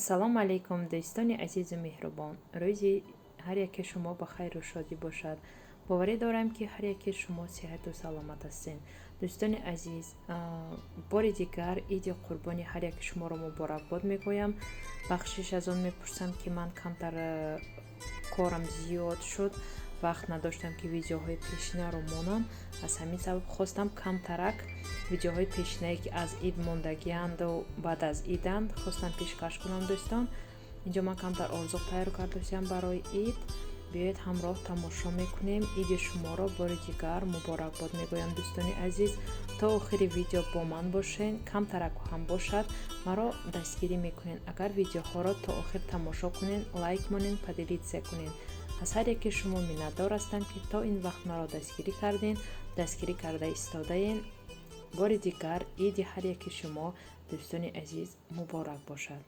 ассалому алайкум дӯстони азизу меҳрубон. Рӯзи ҳар яке шумо ба хайру шодӣ бошад. боварӣ дорам ки ҳар яке шумо сеҳату саломат ҳастед. дӯстони азиз, бори дигар иди қурбони ҳар яке шуморо муборакбод мегӯям. бахшиш аз он мепурсам ки ман камтар корам зиёд шуд, вақт надоштам ки видеоҳои пешинаро монам. аз ҳамин сабаб хостам камтарак видеоҳои пешинае ки аз ид мондагианду баъд аз иданд хостам пешкаш кунам. дӯстон, инҷо ман камтар орзуқ тайёр кардоштам барои ид. биёед ҳамроҳ тамошо мекунем. иди шуморо бори дигар муборакбод мегӯям. дӯстони азиз, то охири видео бо ман бошен. камтарак ҳам бошад маро дастгирӣ мекунен. агар видеоҳоро то охир тамошо кунен, лайк монен, поделитсия кунен. аз ҳар яке шумо миннатдор ҳастам ки то ин вақт маро дастгирӣ карден, дастгирӣ карда истодаен. бори дигар иди ҳар яке шумо дӯстони азиз муборак бошад.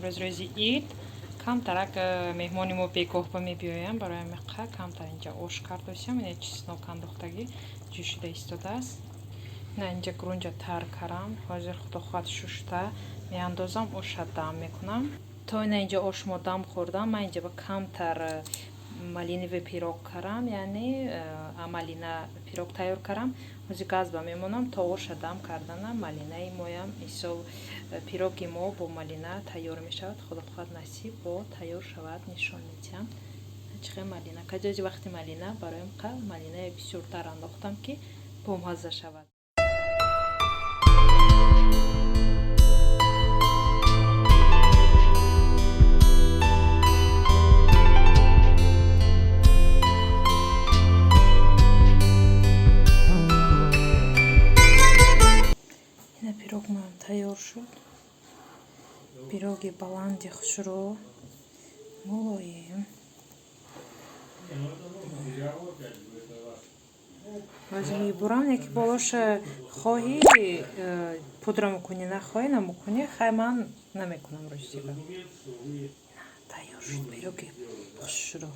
امروز روزی عید کمتر اگه مهمانی ما بگاه میبیایم برای مقه کمتر اینجا آش کردوسیم اینه چیزنو کندختگی جوشیده ایستاده است نه اینجا گرونجا تر کردم حاضر خدا خود ششته میاندازم آش دم میکنم تا اینجا آش ما دم خوردم من اینجا با کمتر مالینه و پیروگ کردم یعنی مالینه پیروگ تیار کردم موزی گاز با میمونم تا آش دم کردن مالینه مویم ایسو پیروگی ما با مالینه تیار می شود خدا خود نصیب با تیار شود نشان میدم چقدر مالینه کجای وقتی مالینه برایم قل مالینه بسیار تر انداختم که بامزه شود پیروگ من تیار شد پیروگی بلندی خوشرو ملایم واسه برام یکی بالاش خواهی پودر میکنی نخواهی نمیکنی خیلی من نمیکنم روش دیگه تیار شد پیروگی خوشرو